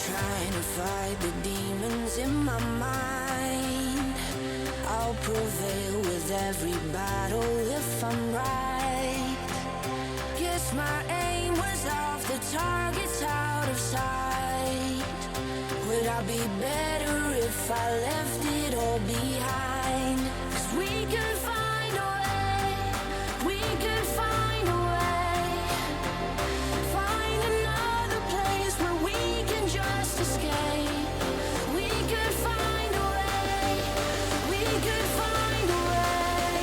trying to fight the demons in my mind. I'll prevail with every battle if I'm right. Guess my aim was off, the target's out of sight. Would I be better if I left it all behind? 'Cause we could find a way, we could find a way. Find another place where we can just escape. We could find a way, we could find a way.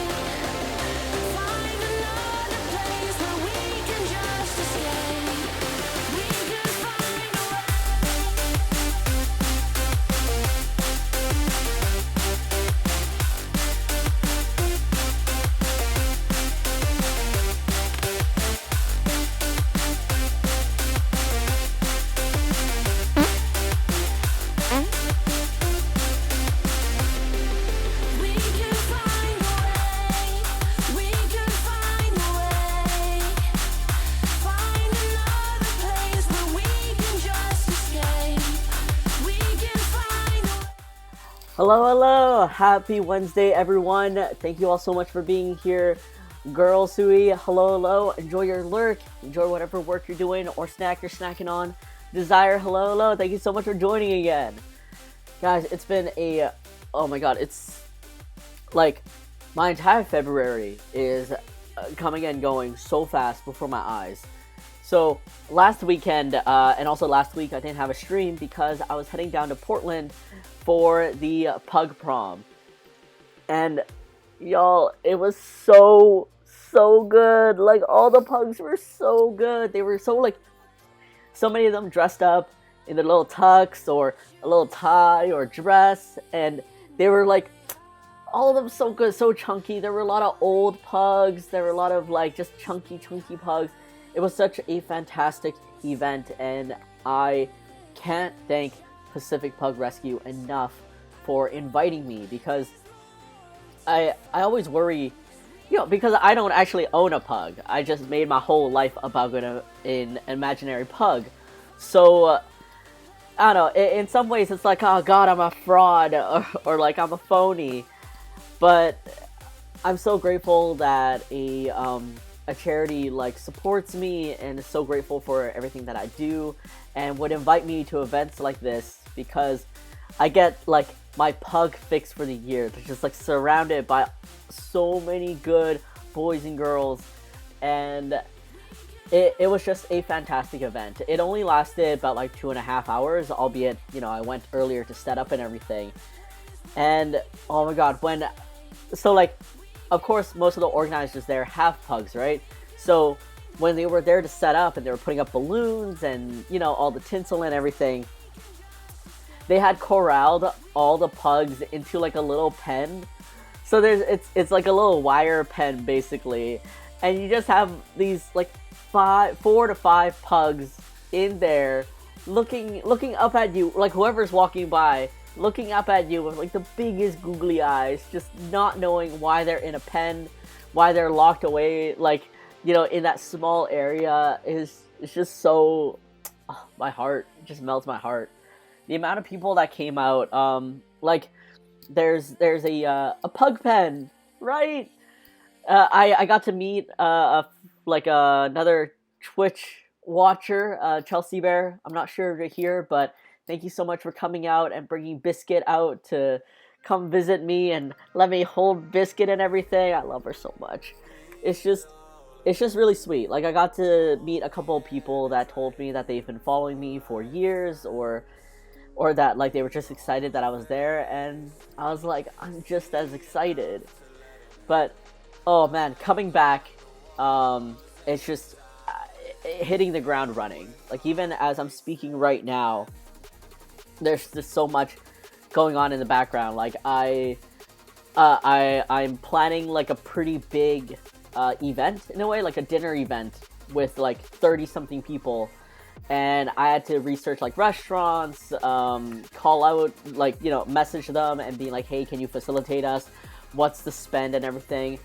Find another place where we can just escape. We could find a way. We could find a way, we could find a way. Find another place where we can just escape. We can find a way. Hello, happy Wednesday, everyone. Thank you all so much for being here. Girl Sui, hello, enjoy your lurk, enjoy whatever work you're doing or snack you're snacking on. Desire, hello, thank you so much for joining again. Guys, it's been oh my god, it's like my entire February is coming and going so fast before my eyes. So last weekend and also last week I didn't have a stream because I was heading down to Portland for the Pug Prom. And y'all, it was so good. Like, all the pugs were so good. They were so many of them dressed up in their little tux or a little tie or dress, and they were like, all of them so good, so chunky. There were a lot of old pugs. There were a lot of just chunky pugs. It was such a fantastic event, and I can't thank Pacific Pug Rescue enough for inviting me, because I always worry, because I don't actually own a pug. I just made my whole life about an imaginary pug. So, I don't know, in some ways it's like, oh god, I'm a fraud, or like I'm a phony. But I'm so grateful that a charity supports me and is so grateful for everything that I do and would invite me to events like this, because I get my pug fix for the year. They're just surrounded by so many good boys and girls, and it was just a fantastic event. It only lasted about 2.5 hours, albeit I went earlier to set up and everything. And oh my god, of course most of the organizers there have pugs, right? So when they were there to set up and they were putting up balloons and all the tinsel and everything, they had corralled all the pugs into a little pen. So it's like a little wire pen basically, and you just have these 4 to 5 pugs in there looking up at you, whoever's walking by looking up at you with the biggest googly eyes, just not knowing why they're in a pen, why they're locked away in that small area. It's just so, my heart, it just melts my heart. The amount of people that came out, there's a pug pen, right? I got to meet another Twitch watcher, Chelsea Bear. I'm not sure if you're here, but thank you so much for coming out and bringing Biscuit out to come visit me and let me hold Biscuit and everything. I love her so much. It's just really sweet. I got to meet a couple of people that told me that they've been following me for years, or that they were just excited that I was there, and I was like, I'm just as excited. But oh man, coming back, it's just hitting the ground running. Even as I'm speaking right now, there's just so much going on in the background. I'm planning a pretty big event in a way, a dinner event with 30 something people, and I had to research restaurants, call out, message them and be like, hey, can you facilitate us? What's the spend and everything?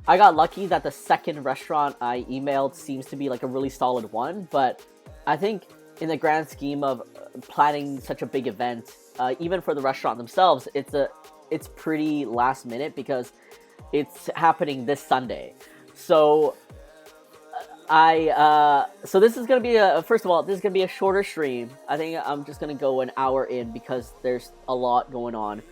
I got lucky that the second restaurant I emailed seems to be a really solid one, but I think in the grand scheme of planning such a big event, even for the restaurant themselves, it's pretty last minute because it's happening this Sunday. So so this is gonna be first of all, this is gonna be a shorter stream. I think I'm just gonna go an hour in because there's a lot going on.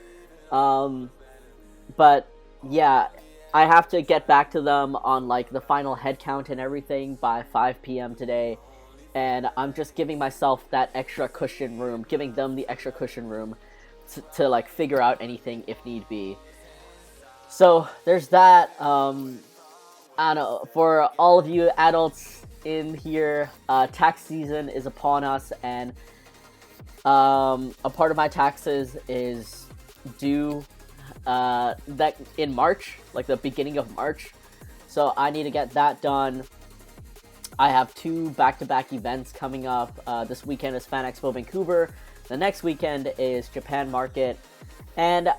But yeah, I have to get back to them on like the final head count and everything by 5 p.m. today, and I'm just giving myself that extra cushion room, giving them the extra cushion room to like figure out anything if need be. So there's that. I don't know, for all of you adults in here, tax season is upon us, and a part of my taxes is due that in March, like the beginning of March. So I need to get that done. I have 2 back-to-back events coming up. This weekend is Fan Expo Vancouver. The next weekend is Japan Market. And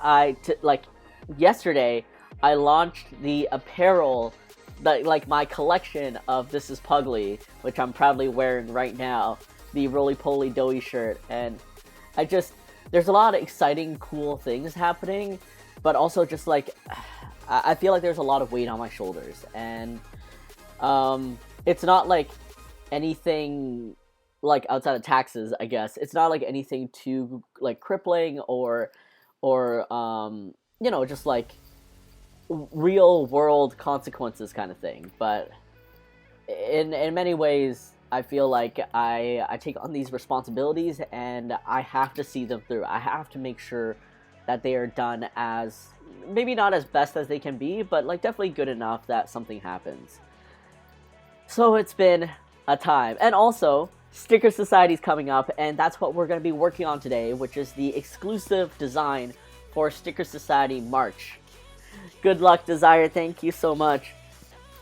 like yesterday, I launched the apparel, like my collection of This Is Puglie, which I'm proudly wearing right now, the Roly Poly Doughy shirt. And there's a lot of exciting, cool things happening, but also just like, I feel like there's a lot of weight on my shoulders. And it's not like anything like outside of taxes, I guess. It's not like anything too like crippling or just like real world consequences kind of thing. But in many ways, I feel like I take on these responsibilities and I have to see them through. I have to make sure that they are done as, maybe not as best as they can be, but like definitely good enough that something happens. So it's been a time. And also, Sticker Society's coming up, and that's what we're going to be working on today, which is the exclusive design for Sticker Society March. Good luck, Desire. Thank you so much.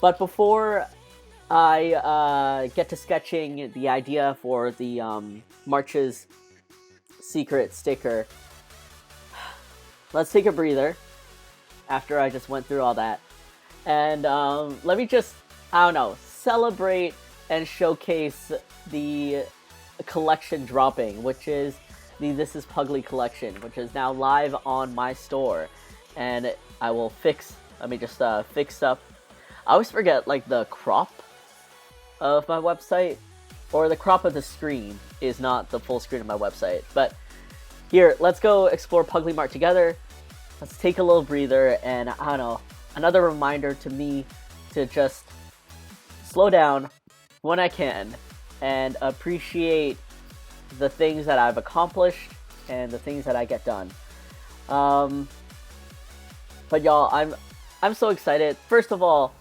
But before I get to sketching the idea for the March's secret sticker, let's take a breather after I just went through all that. And let me just, I don't know, celebrate and showcase the collection dropping, which is the This Is Puglie collection, which is now live on my store. And I will let me just fix up. I always forget like the crop of my website, or the crop of the screen is not the full screen of my website. But here, let's go explore Puglie Mart together. Let's take a little breather, and I don't know, another reminder to me to just slow down when I can and appreciate the things that I've accomplished and the things that I get done. But y'all, I'm so excited. First of all,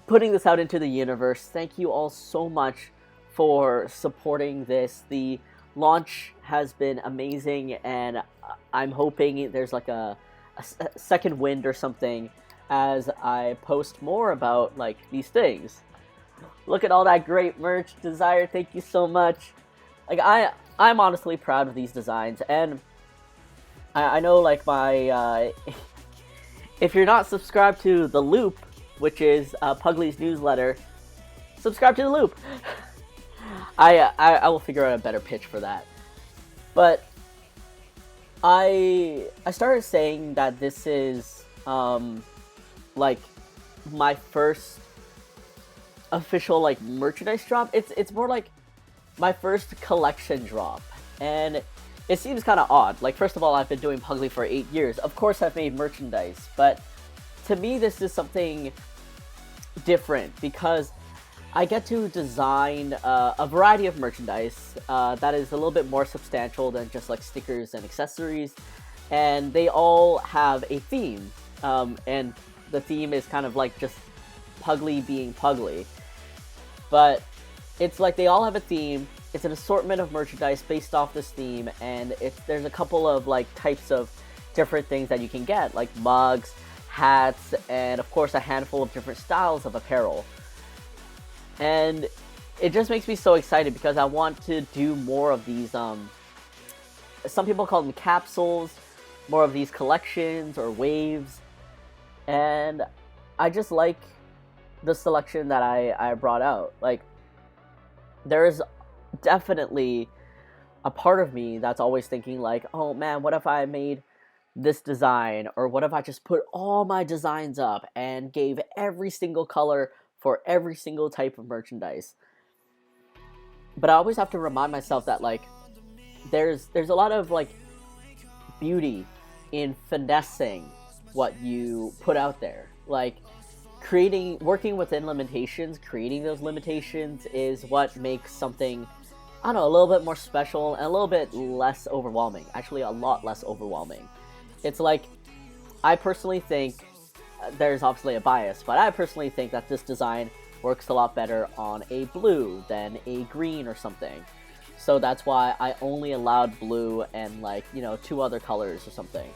putting this out into the universe, thank you all so much for supporting this. The launch has been amazing, and I'm hoping there's like a second wind or something as I post more about like these things. Look at all that great merch, Desire. Thank you so much. Like I'm honestly proud of these designs, and I know like my if you're not subscribed to The Loop, which is Puglie's newsletter, subscribe to The Loop. I will figure out a better pitch for that. But I started saying that this is like my first official like merchandise drop. It's more like my first collection drop, and it seems kind of odd. Like, first of all, I've been doing Puglie for 8 years. Of course I've made merchandise, but to me this is something different because I get to design a variety of merchandise that is a little bit more substantial than just like stickers and accessories, and they all have a theme, and the theme is kind of like just Puglie being Puglie, but it's like they all have a theme. It's an assortment of merchandise based off this theme, and there's a couple of like types of different things that you can get, like mugs, hats, and of course a handful of different styles of apparel. And it just makes me so excited because I want to do more of these, some people call them capsules, more of these collections or waves, and I just like the selection that I brought out. Like, there's definitely a part of me that's always thinking like, oh man, what if I made this design, or what if I just put all my designs up and gave every single color for every single type of merchandise. But I always have to remind myself that like there's a lot of like beauty in finessing what you put out there. Like working within limitations, creating those limitations is what makes something, I don't know, a little bit more special and a little bit less overwhelming. Actually, a lot less overwhelming. It's like, I personally think, there's obviously a bias, but I personally think that this design works a lot better on a blue than a green or something. So that's why I only allowed blue and like, 2 other colors or something.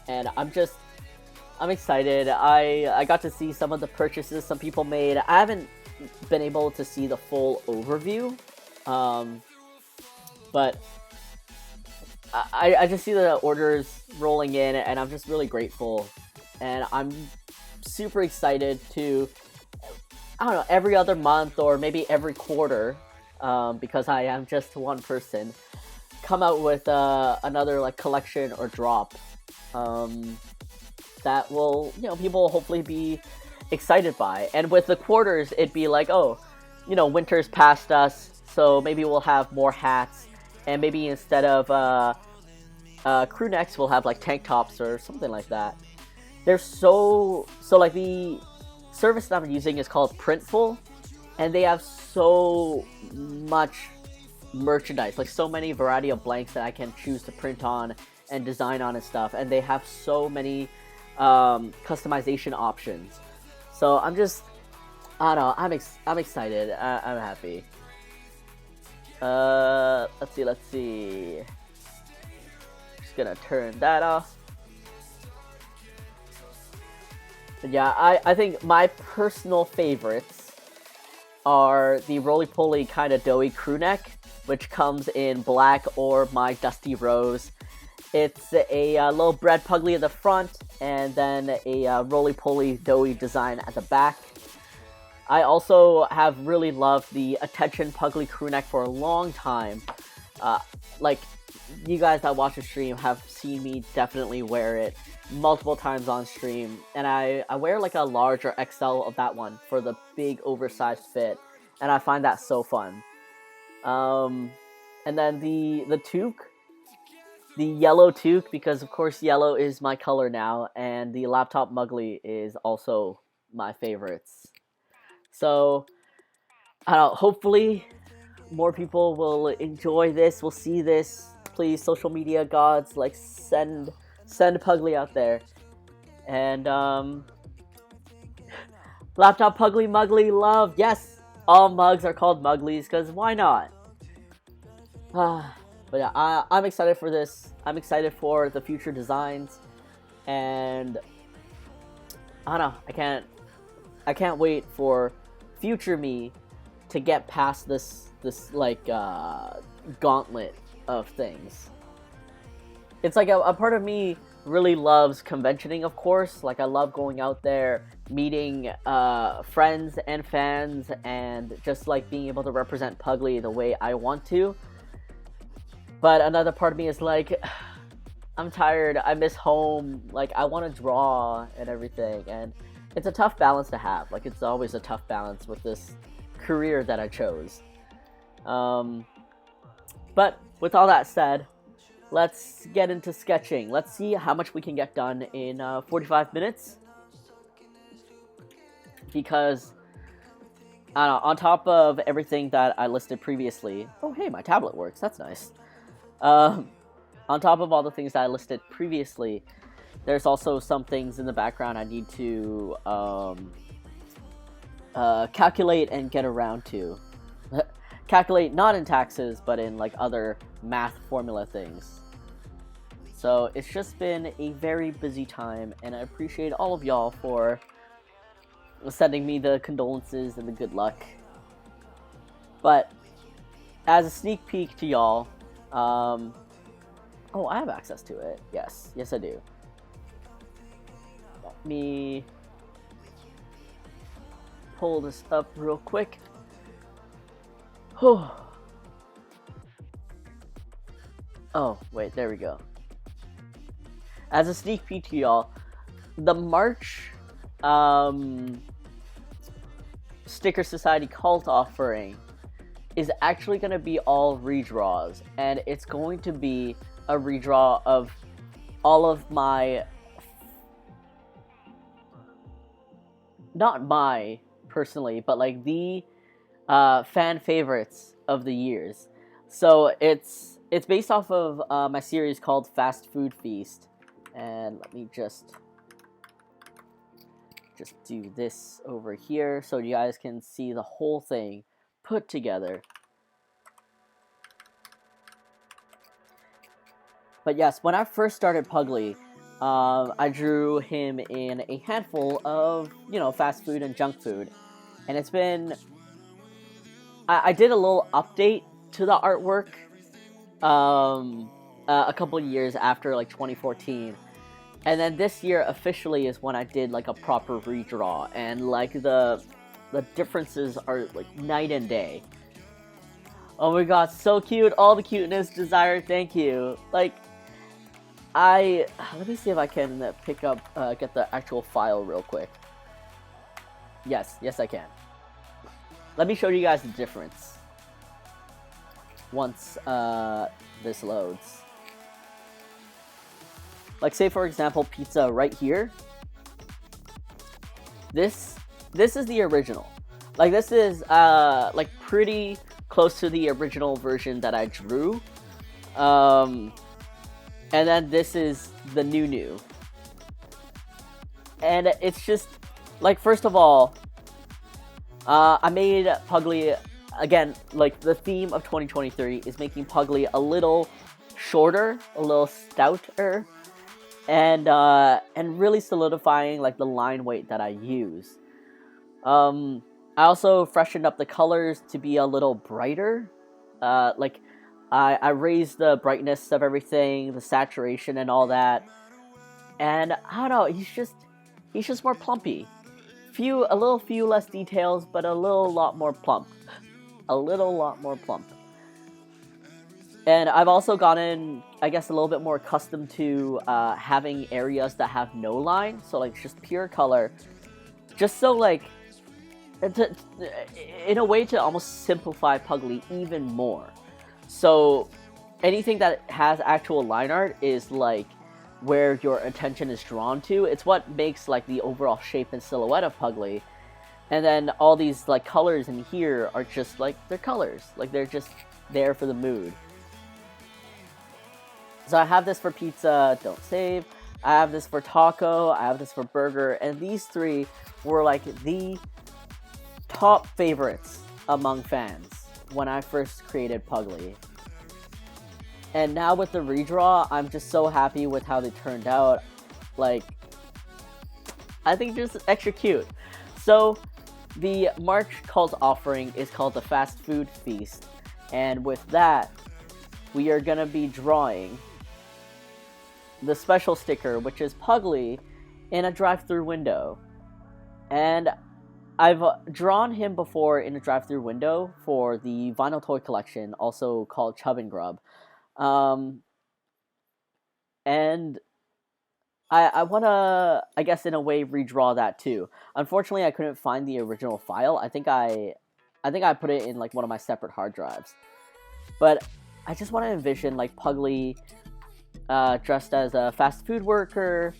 And I'm excited. I got to see some of the purchases some people made. I haven't been able to see the full overview, but I just see the orders rolling in, and I'm just really grateful. And I'm super excited to, I don't know, every other month or maybe every quarter, because I am just one person, come out with another like collection or drop that will, people will hopefully be excited by. And with the quarters, it'd be like, oh, winter's past us, so maybe we'll have more hats, and maybe instead of crew necks, we'll have like tank tops or something like that. They're so like, the service that I'm using is called Printful, and they have so much merchandise, like so many variety of blanks that I can choose to print on and design on and stuff, and they have so many customization options. So I don't know, I'm excited. I'm happy. Let's see. Just gonna turn that off. But yeah, I think my personal favorites are the roly-poly kind of doughy crew neck, which comes in black or my dusty rose. It's a little bread Puglie at the front, and then a roly-poly doughy design at the back. I also have really loved the Attention Puglie crew neck for a long time. Like, you guys that watch the stream have seen me definitely wear it multiple times on stream, and I wear like a large or XL of that one for the big oversized fit, and I find that so fun. And then the toque, the yellow toque, because of course yellow is my color now, and the laptop Mugly is also my favorites. So I don't know, hopefully more people will enjoy this, will see this. Please, social media gods, like send Puglie out there. And laptop Puglie Mugly love. Yes, all mugs are called Muglies, because why not? But yeah, I'm excited for this. I'm excited for the future designs, and I don't know, I can't wait for future me to get past this like gauntlet of things. It's like a part of me really loves conventioning, of course. Like, I love going out there, meeting friends and fans, and just like being able to represent Puglie the way I want to. But another part of me is like, I'm tired, I miss home, like I want to draw and everything, and it's a tough balance to have. Like, it's always a tough balance with this career that I chose. But with all that said, let's get into sketching. Let's see how much we can get done in 45 minutes. Because, I don't know, on top of everything that I listed previously... Oh, hey, my tablet works. That's nice. On top of all the things that I listed previously, there's also some things in the background I need to calculate and get around to. Calculate not in taxes, but in like other math formula things. So it's just been a very busy time, and I appreciate all of y'all for sending me the condolences and the good luck. But as a sneak peek to y'all, oh, I have access to it. Yes, I do. Let me pull this up real quick. Oh, wait, there we go. As a sneak peek to y'all, the March Sticker Society cult offering is actually going to be all redraws, and it's going to be a redraw of all of my, not my personally, but like the fan favorites of the years. So it's based off of my series called Fast Food Feast, and let me just do this over here so you guys can see the whole thing put together. But yes, when I first started Puglie, I drew him in a handful of, fast food and junk food. And it's been... I did a little update to the artwork a couple years after, like, 2014. And then this year officially is when I did, like, a proper redraw. And, like, the differences are, like, night and day. Oh my god, so cute. All the cuteness, Desire, thank you. Like... let me see if I can pick up, get the actual file real quick. Yes, I can. Let me show you guys the difference. Once, this loads. Like, say for example, pizza right here. This is the original. Like, this is, like, pretty close to the original version that I drew. And then this is the new. And it's just, like, first of all, I made Puglie, again, like, the theme of 2023 is making Puglie a little shorter, a little stouter, and really solidifying, like, the line weight that I use. I also freshened up the colors to be a little brighter, like, I raised the brightness of everything, the saturation and all that. And I don't know, he's just more plumpy. A little few less details, but a lot more plump. A little lot more plump. And I've also gotten, I guess, a little bit more accustomed to having areas that have no line. So, like, just pure color. Just so, like, in a way to almost simplify Puglie even more. So, anything that has actual line art is, like, where your attention is drawn to. It's what makes, like, the overall shape and silhouette of Puglie. And then all these, like, colors in here are just, like, they're colors. Like, they're just there for the mood. So I have this for pizza, don't save. I have this for taco, I have this for burger. And these three were, like, the top favorites among fans when I first created Puglie. And now with the redraw, I'm just so happy with how they turned out. Like, I think just extra cute. So, the March cult offering is called the Fast Food Feast. And with that, we are going to be drawing the special sticker, which is Puglie in a drive-thru window. And I've drawn him before in a drive-thru window for the vinyl toy collection, also called Chub and Grub. And I want to, I guess, in a way, redraw that too. Unfortunately, I couldn't find the original file. I think I put it in, like, one of my separate hard drives. But I just want to envision, like, Puglie dressed as a fast food worker,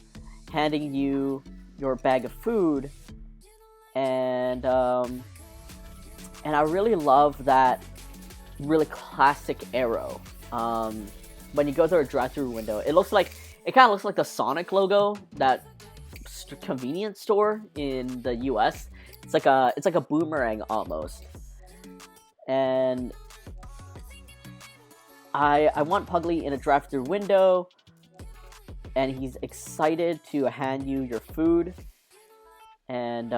handing you your bag of food. And I really love that really classic arrow. When you go through a drive-thru window, it kind of looks like the Sonic logo, that convenience store in the US. It's like a boomerang almost. And I want Puglie in a drive-thru window, and he's excited to hand you your food. And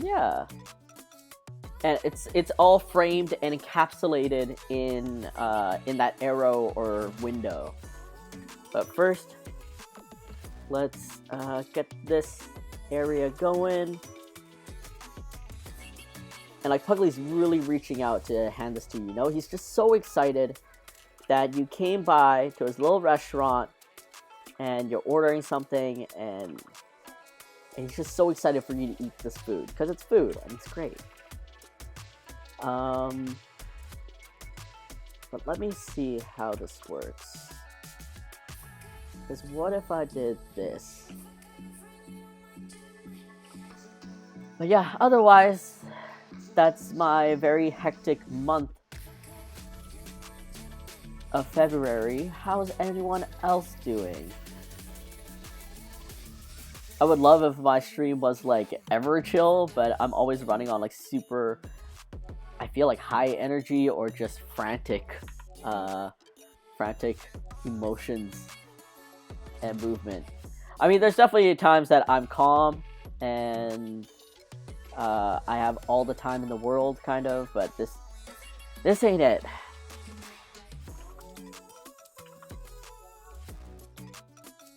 yeah, and it's all framed and encapsulated in that arrow or window. But first, let's get this area going. And like Pugley's really reaching out to hand this to you. You know, he's just so excited that you came by to his little restaurant and you're ordering something, and he's just so excited for you to eat this food because it's food and it's great. But let me see how this works. Because what if I did this? But yeah, otherwise, that's my very hectic month of February. How's anyone else doing? I would love if my stream was like ever chill, but I'm always running on like super, I feel like high energy or just frantic emotions and movement. I mean, there's definitely times that I'm calm and I have all the time in the world, kind of, but this ain't it.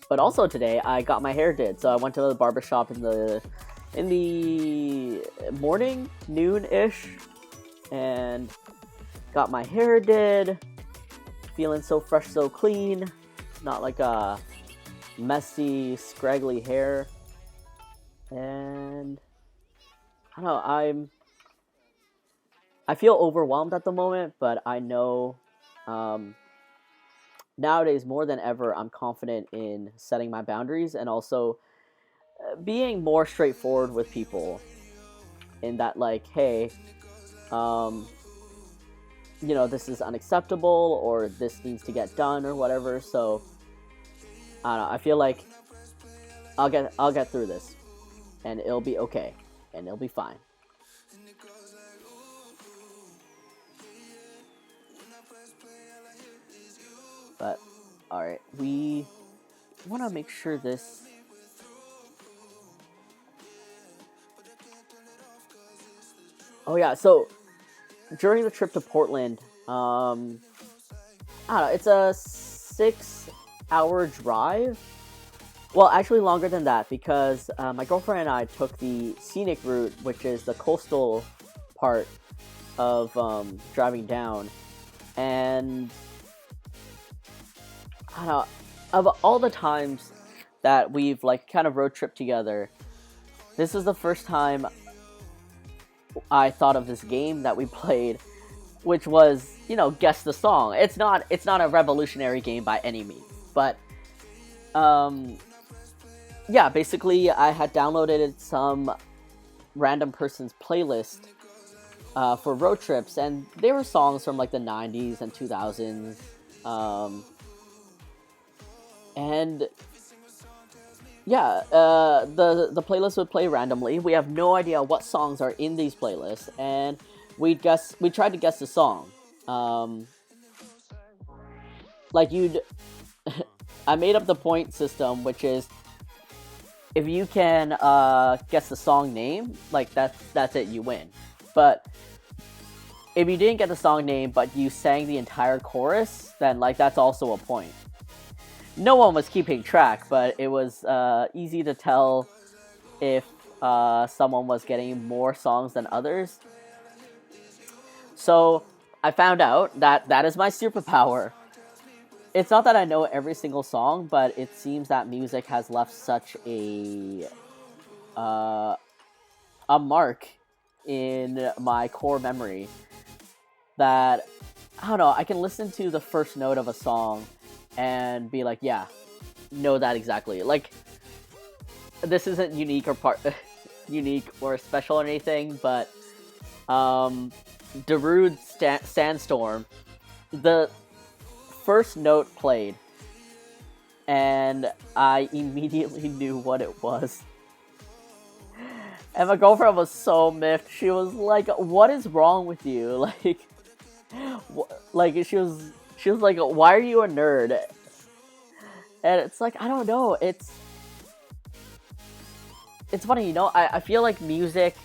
But also today, I got my hair did, so I went to the barbershop in the morning, noon-ish, and got my hair did. Feeling so fresh, so clean, not like a messy, scraggly hair. And I don't know, I feel overwhelmed at the moment, but I know nowadays more than ever I'm confident in setting my boundaries and also being more straightforward with people in that, like, hey, you know, this is unacceptable or this needs to get done or whatever. So I don't know, I feel like I'll get through this and it'll be okay and it'll be fine. But alright, we want to make sure this oh yeah, so during the trip to Portland, I don't know, it's a 6-hour drive. Well, actually longer than that, because my girlfriend and I took the scenic route, which is the coastal part of driving down. And I don't know, of all the times that we've like kind of road trip together, this is the first time I thought of this game that we played, which was, you know, guess the song. It's not a revolutionary game by any means, but yeah, basically I had downloaded some random person's playlist for road trips, and they were songs from like the 90s and 2000s, and yeah, the playlist would play randomly. We have no idea what songs are in these playlists, and we tried to guess the song. Like I made up the point system, which is if you can guess the song name, like that's it, you win. But if you didn't get the song name, but you sang the entire chorus, then like that's also a point. No one was keeping track, but it was easy to tell if someone was getting more songs than others. So I found out that is my superpower. It's not that I know every single song, but it seems that music has left such a mark in my core memory that, I don't know, I can listen to the first note of a song and be like, yeah, know that exactly. Like, this isn't unique or special or anything, but Darude Sandstorm, the first note played, and I immediately knew what it was. And my girlfriend was so miffed. She was like, "What is wrong with you?" Like she was like, "Why are you a nerd?" And it's like, I don't know. It's funny, you know. I feel like music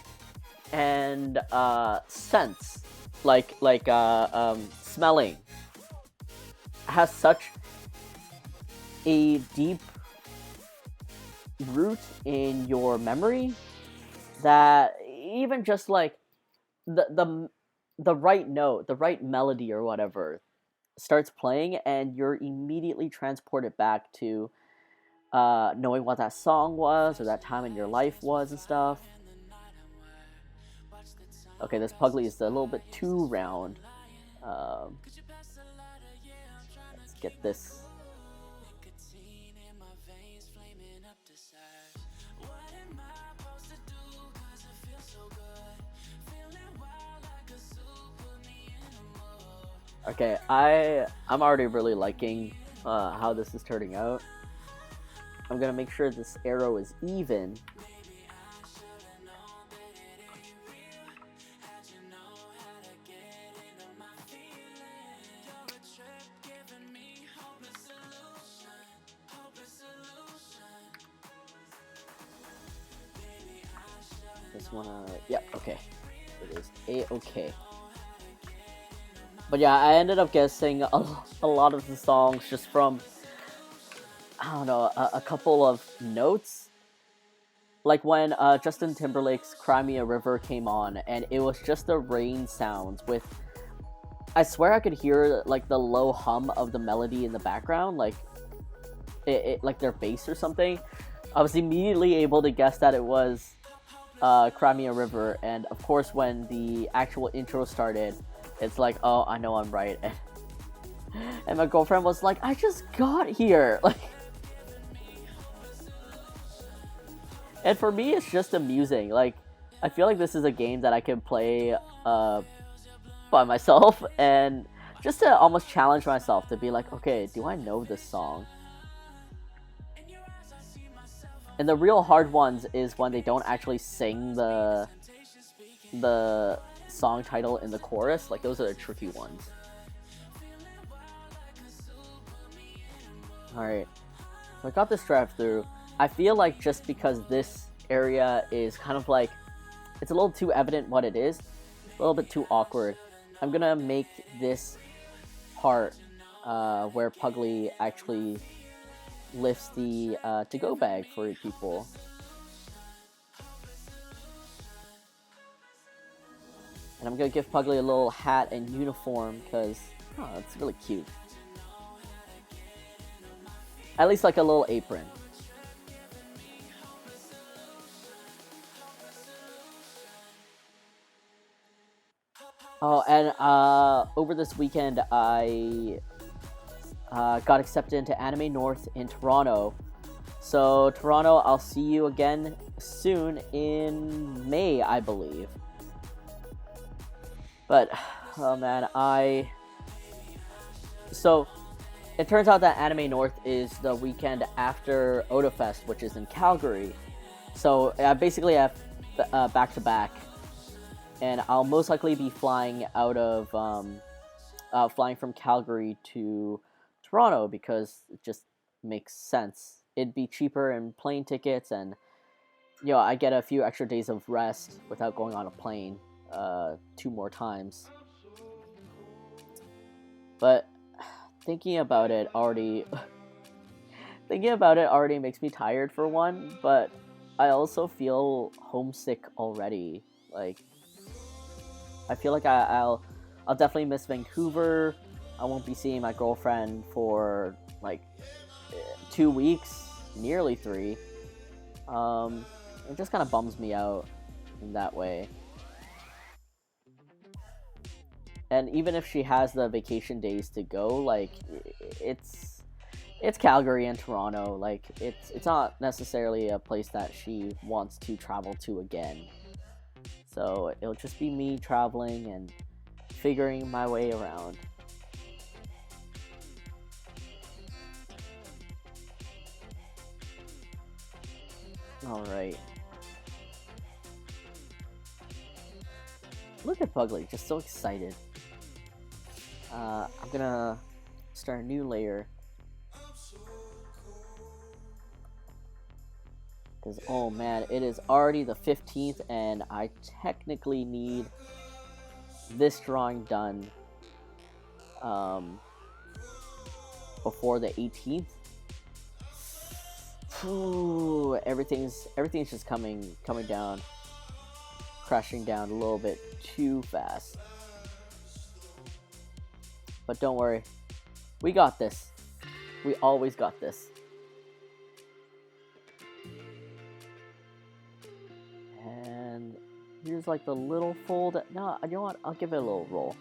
and sense, like smelling, has such a deep root in your memory that even just like the right note, the right melody or whatever starts playing, and you're immediately transported back to knowing what that song was or that time in your life was and stuff. Okay, this Puglie is a little bit too round. Let's get this. Okay, I'm already really liking how this is turning out. I'm gonna make sure this arrow is even. Just wanna, yeah, okay. It is A-okay. But yeah, I ended up guessing a lot of the songs just from, I don't know, a couple of notes. Like when Justin Timberlake's Cry Me a River came on, and it was just the rain sounds with, I swear I could hear like the low hum of the melody in the background, like it like their bass or something. I was immediately able to guess that it was Cry Me a River, and of course when the actual intro started, it's like, oh, I know I'm right. And my girlfriend was like, I just got here. Like, and for me, it's just amusing. Like, I feel like this is a game that I can play by myself, and just to almost challenge myself to be like, okay, do I know this song? And the real hard ones is when they don't actually sing the song title in the chorus. Like, those are the tricky ones. Alright, so I got this drive-through. I feel like just because this area is kind of like, it's a little too evident what it is, a little bit too awkward, I'm gonna make this part where Puglie actually lifts the to-go bag for people. And I'm gonna give Puglie a little hat and uniform because, oh, it's really cute. At least like a little apron. Oh, and over this weekend I got accepted into Anime North in Toronto. So Toronto, I'll see you again soon in May, I believe. But, oh man, so it turns out that Anime North is the weekend after Otafest, which is in Calgary. So I basically have back-to-back. And I'll most likely be flying out of, flying from Calgary to Toronto because it just makes sense. It'd be cheaper in plane tickets, and, you know, I get a few extra days of rest without going on a plane 2 more times. But thinking about it already makes me tired for one, but I also feel homesick already. Like, I feel like I'll definitely miss Vancouver. I won't be seeing my girlfriend for like 2 weeks, nearly 3. It just kind of bums me out in that way. And even if she has the vacation days to go, like, it's Calgary and Toronto. Like, it's not necessarily a place that she wants to travel to again. So it'll just be me traveling and figuring my way around. Alright. Look at Puglie, just so excited. I'm gonna start a new layer. Because, oh man, it is already the 15th, and I technically need this drawing done before the 18th. Ooh, everything's just coming down. crashing down a little bit too fast. But don't worry, we got this. We always got this. And here's like the little fold. No, you know what? I'll give it a little roll.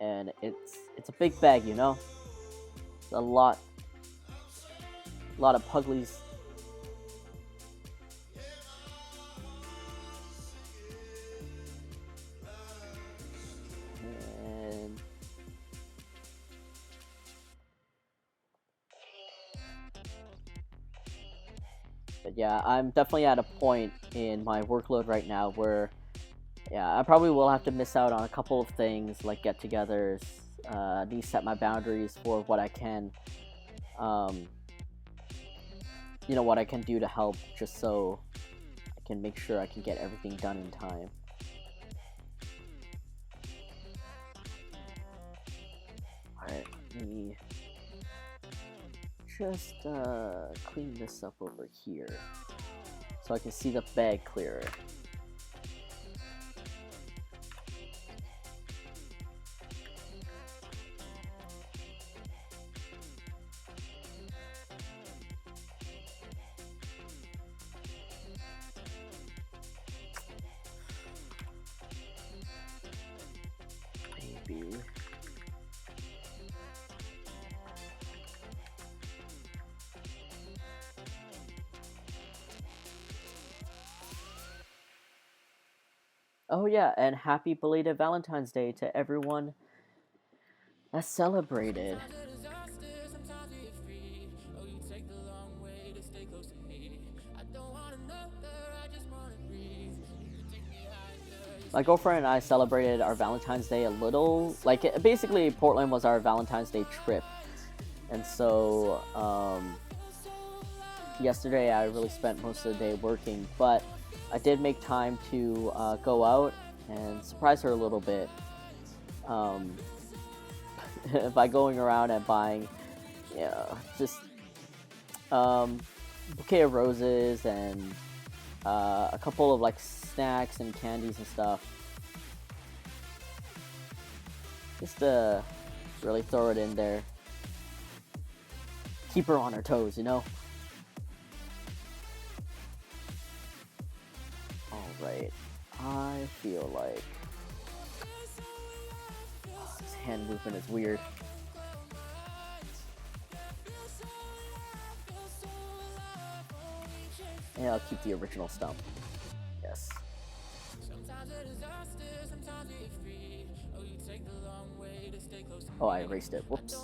And it's a big bag, you know. It's a lot of Puglies. And but yeah, I'm definitely at a point in my workload right now where, yeah, I probably will have to miss out on a couple of things like get-togethers. Need to set my boundaries for what I can, what I can do to help, just so I can make sure I can get everything done in time. Alright, let me just clean this up over here so I can see the bag clearer. Maybe. Oh yeah, and happy belated Valentine's Day to everyone that celebrated. My girlfriend and I celebrated our Valentine's Day a little, like, basically Portland was our Valentine's Day trip. And so, yesterday I really spent most of the day working, but I did make time to go out and surprise her a little bit by going around and buying, just bouquet of roses and a couple of like snacks and candies and stuff. Just to really throw it in there. Keep her on her toes, you know? Alright, I feel like this hand movement is weird. And I'll keep the original stump. Yes. Oh, I erased it. Whoops.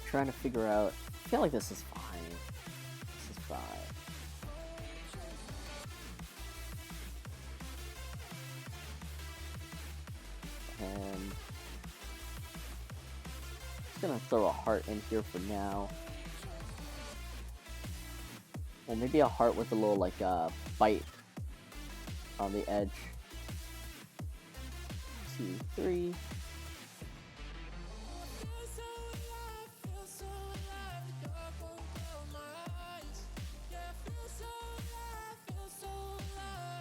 Trying to figure out. I feel like this is fine. This is fine. And I'm just gonna throw a heart in here for now. Well, maybe a heart with a little like bite on the edge. 2, 3.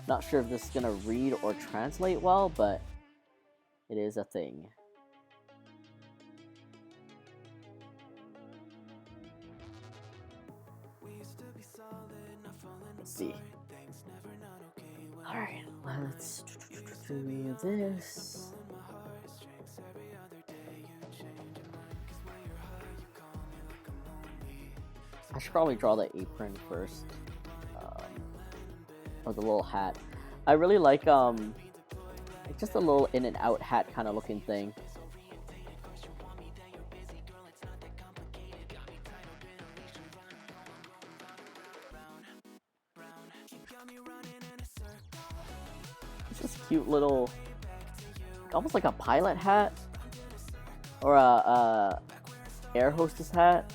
Not sure if this is gonna read or translate well, but it is a thing. Let's see. Alright, let's do this. I should probably draw the apron first. Or the little hat. I really like just a little in and out hat kind of looking thing. It's this cute little, almost like a pilot hat or a air hostess hat.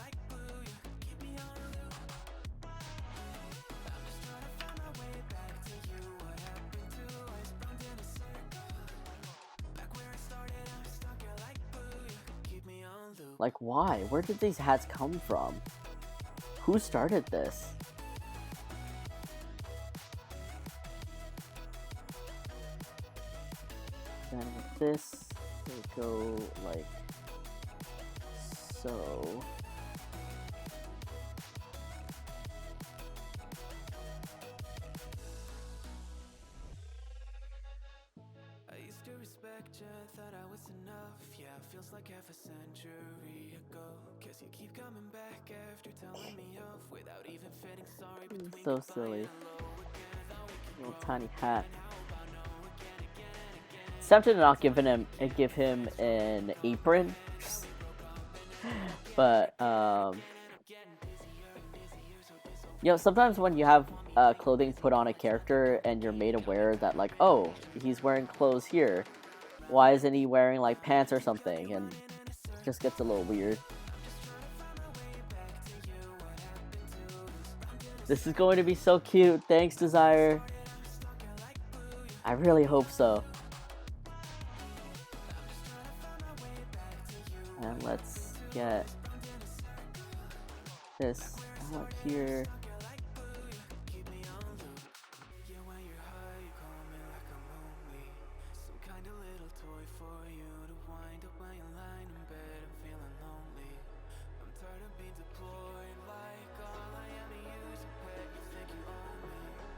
Like, why? Where did these hats come from? Who started this? Then with this, they go like so. I used to respect you, thought I was enough. Yeah, feels like half a century ago. Guess you keep coming back after telling me off without even fitting sorry between So silly. Little tiny hat. It's tempted to not give him an apron, but you know, sometimes when you have clothing put on a character and you're made aware that, like, oh, he's wearing clothes here, why isn't he wearing like pants or something, and it just gets a little weird. This is going to be so cute. Thanks, Desire. I really hope so. And let's get this out here.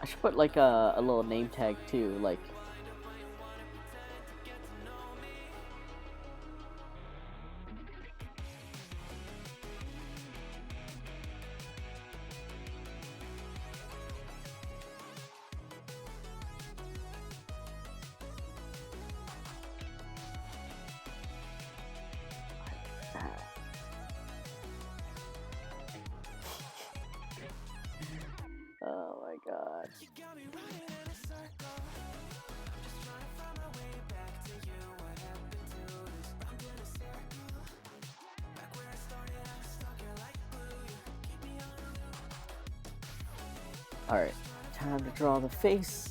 I should put like a little name tag too, like oh my god. Alright, time to draw the face.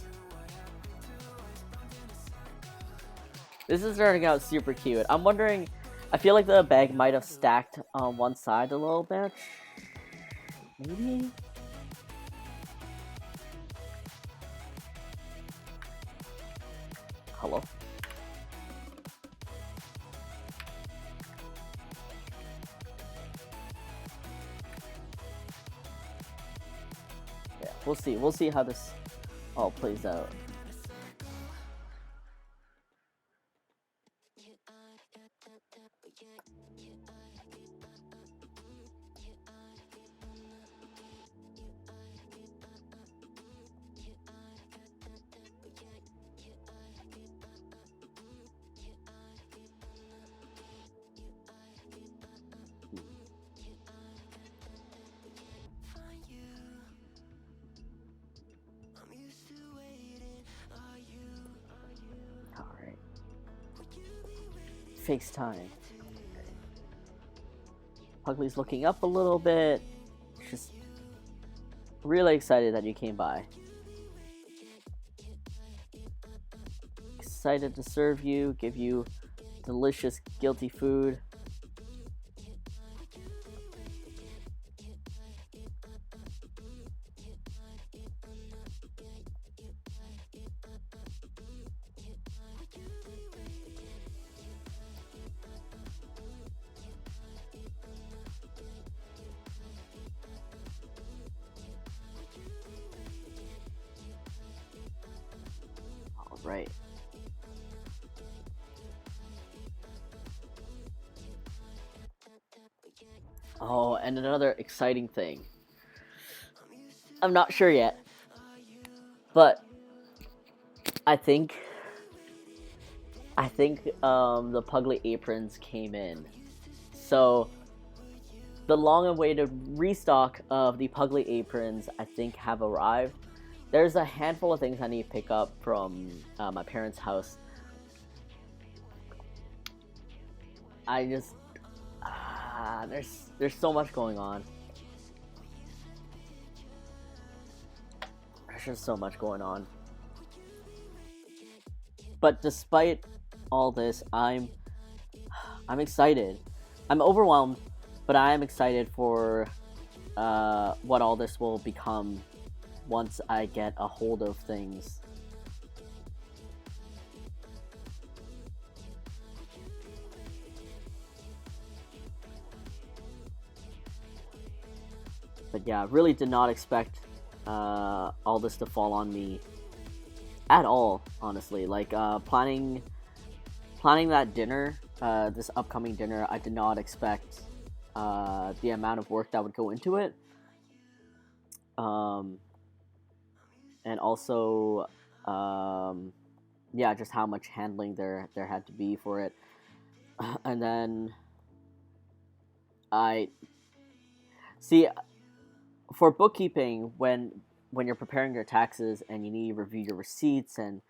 This is starting out super cute. I'm wondering, I feel like the bag might have stacked on one side a little bit. Maybe? Hello? Yeah, we'll see. We'll see how this all plays out. Alright. FaceTime. Puglie's looking up a little bit. Just really excited that you came by. Excited to serve you, give you delicious, guilty food. Right. Oh, and another exciting thing. I'm not sure yet, but I think the Puglie aprons came in. So the long-awaited restock of the Puglie aprons, I think, have arrived. there's a handful of things I need to pick up from my parents' house. I just there's so much going on. There's just so much going on. But despite all this, I'm excited. I'm overwhelmed, but I am excited for what all this will become once I get a hold of things. But yeah, really did not expect all this to fall on me at all, honestly. Like planning that dinner, this upcoming dinner, I did not expect the amount of work that would go into it. And also, yeah, just how much handling there had to be for it. And then I see, for bookkeeping, when you're preparing your taxes and you need to review your receipts and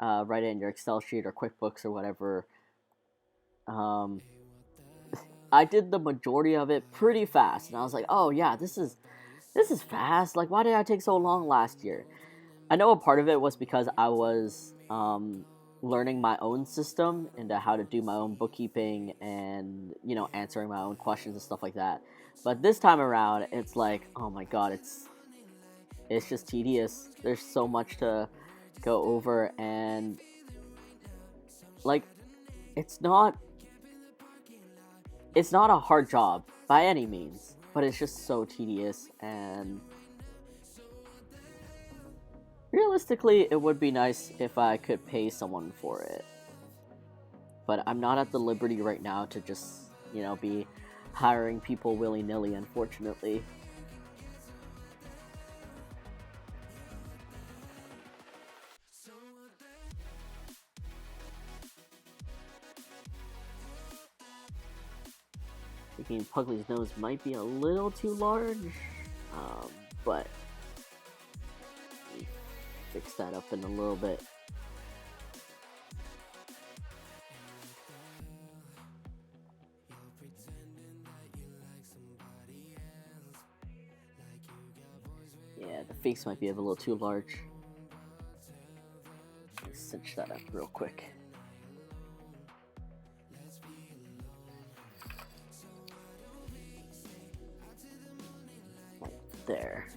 write it in your Excel sheet or QuickBooks or whatever, I did the majority of it pretty fast, and I was like, oh yeah, this is fast. Like, why did I take so long last year? I know a part of it was because I was learning my own system into how to do my own bookkeeping and, you know, answering my own questions and stuff like that. But this time around, it's like, oh my god, it's just tedious. There's so much to go over, and like, it's not a hard job by any means, but it's just so tedious. And realistically, it would be nice if I could pay someone for it, but I'm not at the liberty right now to just, you know, be hiring people willy-nilly, unfortunately. Thinking Puglie's nose might be a little too large, but fix that up in a little bit. Yeah, the face might be a little too large. Let's cinch that up real quick. Right there.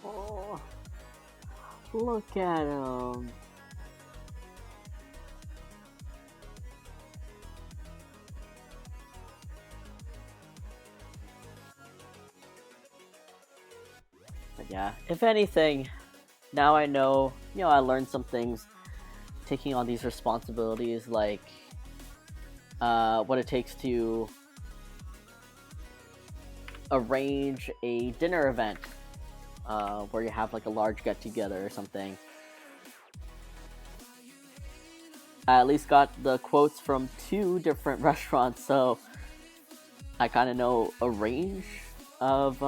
Oh, look at him. But yeah, if anything, now I know, you know, I learned some things taking on these responsibilities, like what it takes to arrange a dinner event where you have like a large get together or something. I at least got the quotes from 2 different restaurants, so I kind of know a range of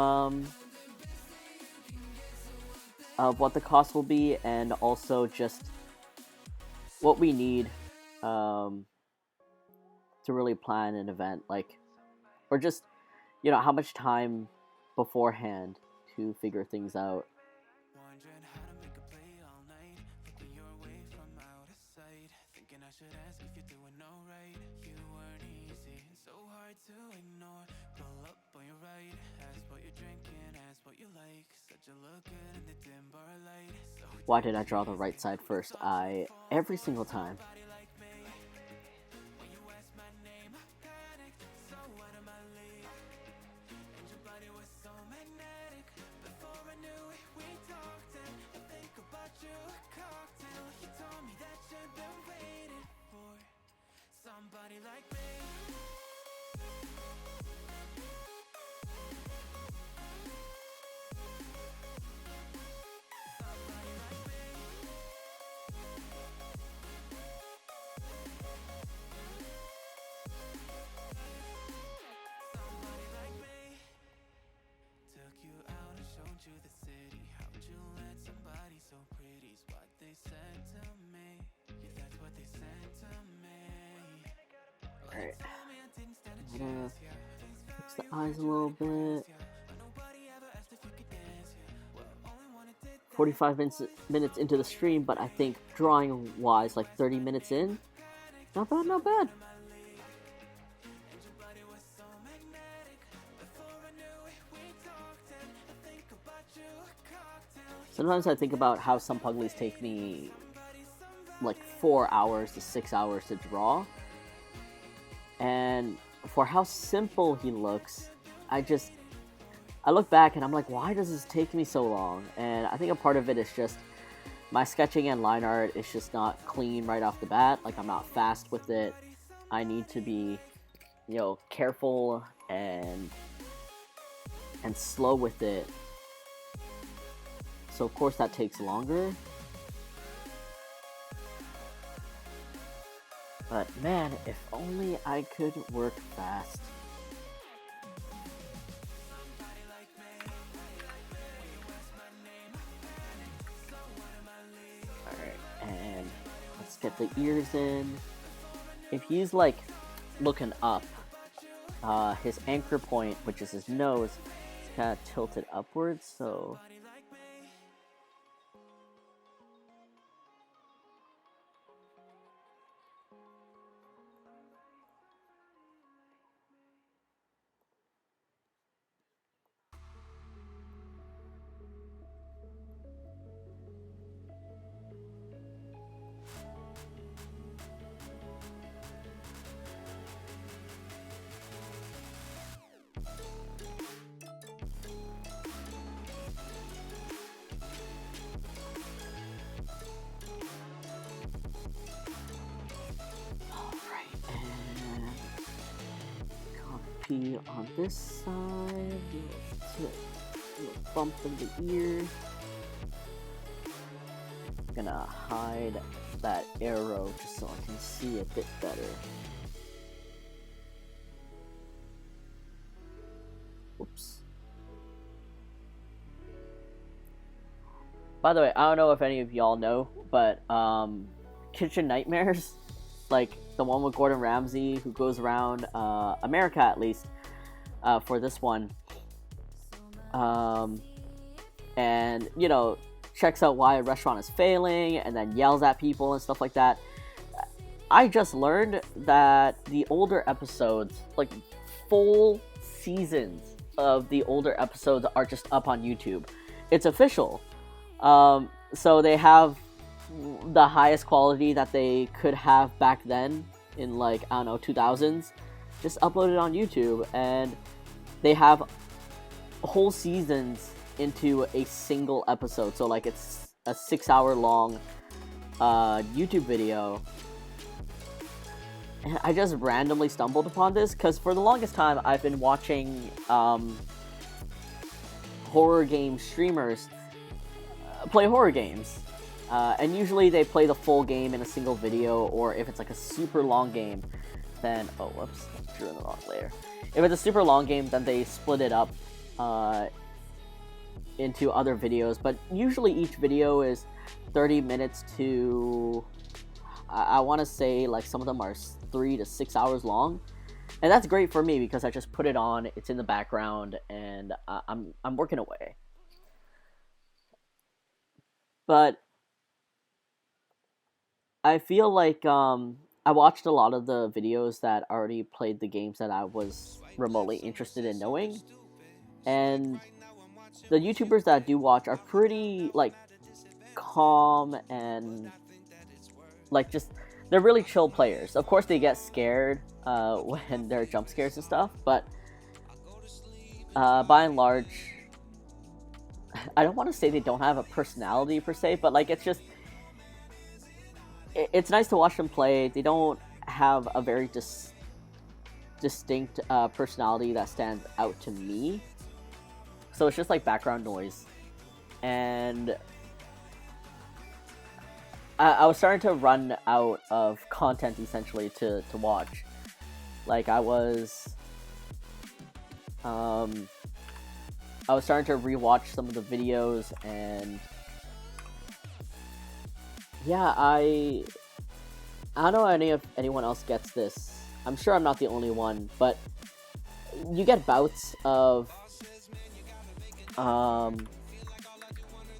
what the cost will be, and also just what we need to really plan an event, like, or just, you know, how much time beforehand to figure things out. Why did I draw the right side first eye every single time? Alright. Fix the eyes a little bit. 45 minutes into the stream, but I think drawing wise, like 30 minutes in. Not bad, not bad. Sometimes I think about how some Puglies take me like 4 hours to 6 hours to draw. And for how simple he looks, I look back and I'm like, why does this take me so long? And I think a part of it is just my sketching and line art is just not clean right off the bat. Like, I'm not fast with it. I need to be, careful and slow with it. So of course that takes longer. But man, if only I could work fast. Alright, and let's get the ears in. If he's like looking up, his anchor point, which is his nose, is kind of tilted upwards, so on this side, little bump in the ear. I'm gonna hide that arrow just so I can see a bit better. Oops. By the way, I don't know if any of y'all know, but Kitchen Nightmares, like the one with Gordon Ramsay, who goes around America at least for this one, and checks out why a restaurant is failing and then yells at people and stuff like that. I just learned that the older episodes, like full seasons of the older episodes, are just up on YouTube. It's official. So they have the highest quality that they could have back then in 2000s, just uploaded on YouTube, and they have whole seasons into a single episode. So it's a 6-hour long YouTube video. And I just randomly stumbled upon this because for the longest time I've been watching horror game streamers play horror games. And usually they play the full game in a single video, or if it's like a super long game, then... Oh, whoops, I drew in the wrong layer. If it's a super long game, then they split it up into other videos, but usually each video is 30 minutes to... I want to say some of them are 3 to 6 hours long, and that's great for me because I just put it on, it's in the background, and I'm working away. But I feel like I watched a lot of the videos that already played the games that I was remotely interested in knowing, and the YouTubers that I do watch are pretty calm and they're really chill players. Of course they get scared when there are jump scares and stuff, but by and large, I don't want to say they don't have a personality per se, but it's nice to watch them play. They don't have a very distinct personality that stands out to me. So it's just like background noise. And I was starting to run out of content essentially to watch. Like I was starting to rewatch some of the videos, and yeah, I don't know if anyone else gets this. I'm sure I'm not the only one, but you get bouts of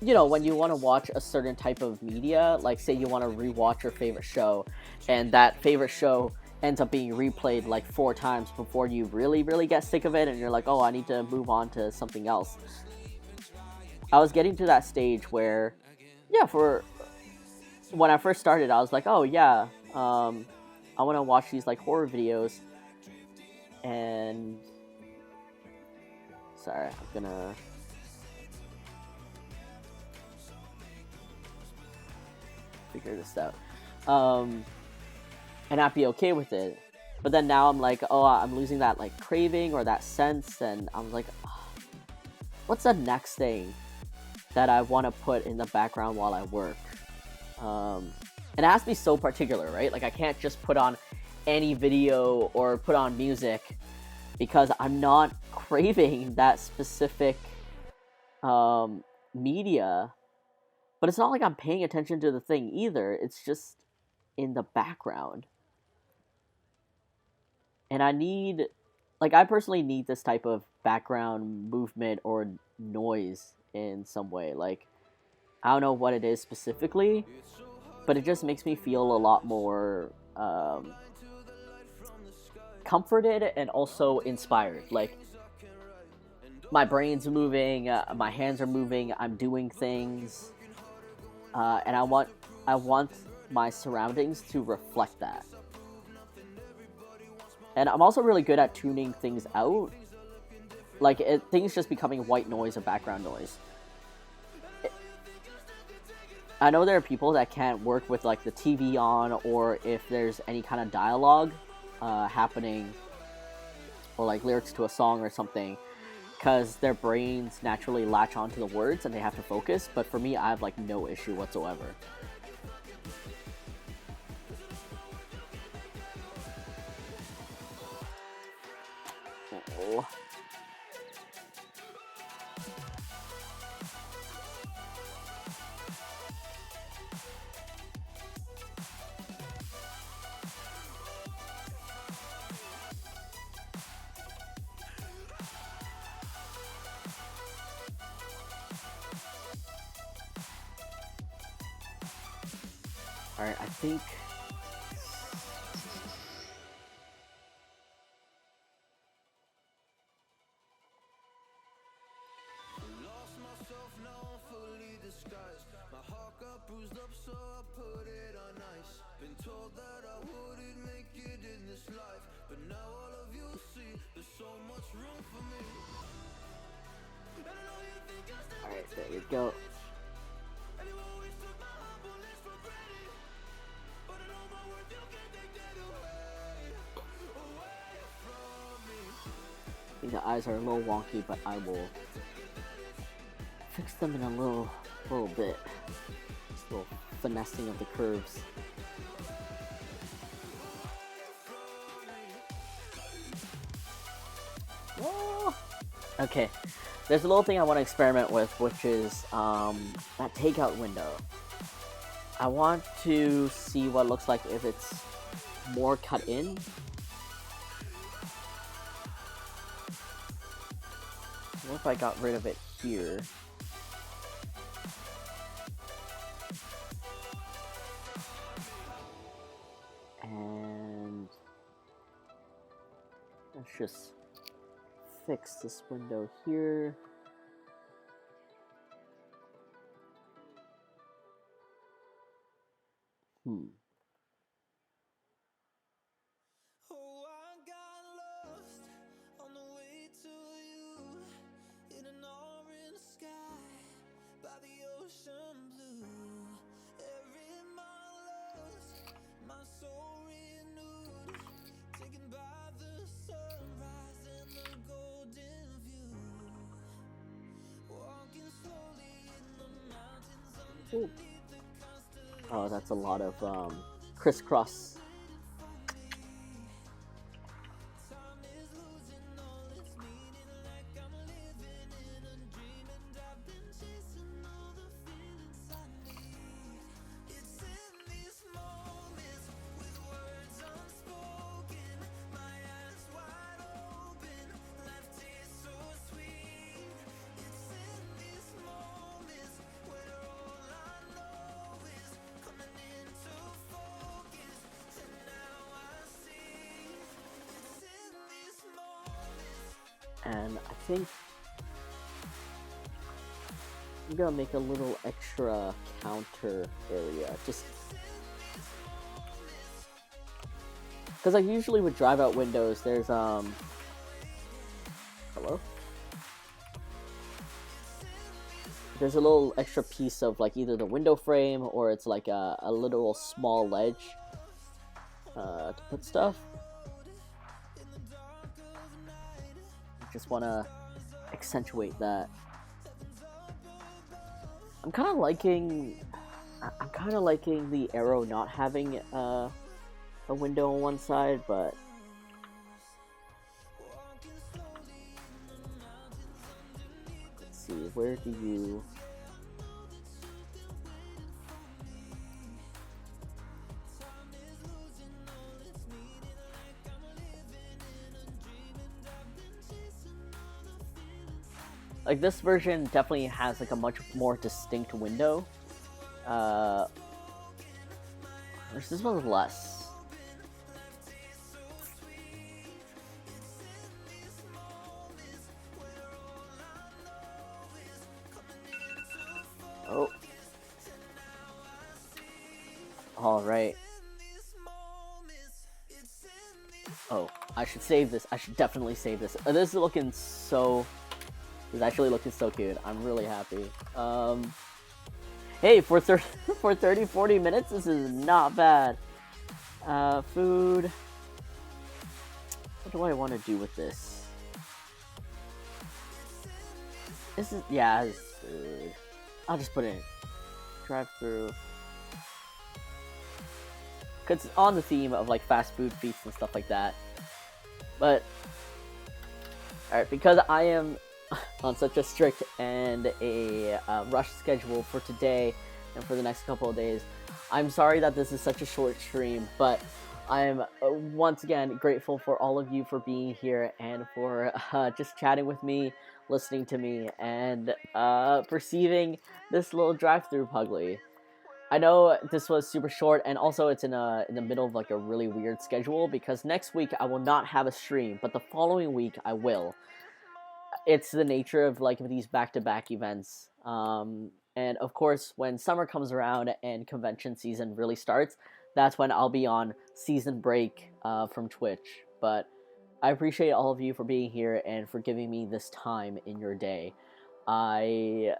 you know, when you want to watch a certain type of media, like say you want to rewatch your favorite show, and that favorite show ends up being replayed like 4 times before you really get sick of it, and you're like, oh, I need to move on to something else. I was getting to that stage where, yeah, for when I first started, I was like, oh yeah, I want to watch these like horror videos, and sorry, I'm gonna figure this out, and not be okay with it. But then now I'm like, oh, I'm losing that like craving or that sense, and I'm like, oh, what's the next thing that I want to put in the background while I work? And it has to be so particular, right? Like I can't just put on any video or put on music, because I'm not craving that specific media. But it's not like I'm paying attention to the thing either. It's just in the background. And I personally need this type of background movement or noise in some way. Like, I don't know what it is specifically, but it just makes me feel a lot more comforted and also inspired. Like, my brain's moving, my hands are moving, I'm doing things, and I want my surroundings to reflect that. And I'm also really good at tuning things out, like things just becoming white noise or background noise. I know there are people that can't work with like the TV on, or if there's any kind of dialogue happening, or like lyrics to a song or something, because their brains naturally latch onto the words and they have to focus. But for me, I have like no issue whatsoever. Oh. Alright, I think... Alright, there we go. I think the eyes are a little wonky, but I will fix them in a little bit. Just a little finessing of the curves. Oh! Okay, there's a little thing I want to experiment with, which is that takeout window. I want to see what it looks like if it's more cut in. What if I got rid of it here? And let's just fix this window here. Ooh. Oh, that's a lot of crisscross. And I think I'm gonna make a little extra counter area, just because like usually with drive out windows there's hello, there's a little extra piece of like either the window frame or it's like a little small ledge to put stuff. Just want to accentuate that. I'm kind of liking the arrow not having a window on one side, but let's see, where do you like this version definitely has like a much more distinct window. Whereas this one's less. Oh. Alright. Oh, I should save this. I should definitely save this. This is looking so... It's actually looking so cute. I'm really happy. Hey, for 30-40 minutes, this is not bad. Food. What do I want to do with this? This is, yeah, this is food. I'll just put it in. Drive through. Because it's on the theme of like fast food feasts and stuff like that. But, alright, because I am on such a strict and a rush schedule for today and for the next couple of days, I'm sorry that this is such a short stream, but I'm once again grateful for all of you for being here and for just chatting with me, listening to me, and perceiving this little drive-through Puglie. I know this was super short, and also it's in the middle of like a really weird schedule because next week I will not have a stream, but the following week I will. It's the nature of like these back-to-back events, and of course when summer comes around and convention season really starts, that's when I'll be on season break from Twitch. But I appreciate all of you for being here and for giving me this time in your day. I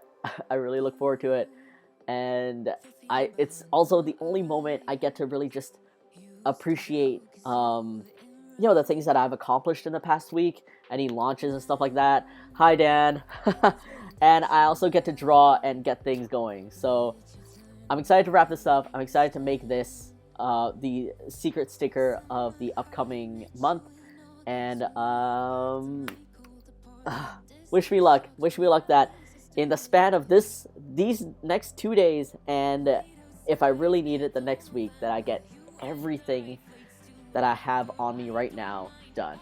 really look forward to it, and it's also the only moment I get to really just appreciate the things that I've accomplished in the past week, any launches and stuff like that. Hi, Dan. And I also get to draw and get things going. So I'm excited to wrap this up. I'm excited to make this the secret sticker of the upcoming month. And wish me luck. Wish me luck that in the span of these next 2 days, and if I really need it the next week, that I get everything that I have on me right now done.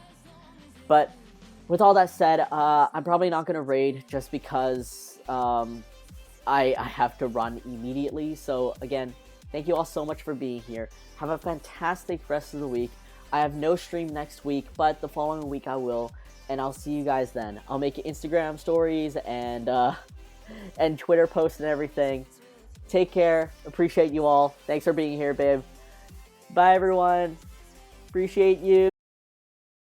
But with all that said, I'm probably not going to raid just because I have to run immediately. So again, thank you all so much for being here. Have a fantastic rest of the week. I have no stream next week, but the following week I will, and I'll see you guys then. I'll make Instagram stories and Twitter posts and everything. Take care. Appreciate you all. Thanks for being here, babe. Bye, everyone. Appreciate you.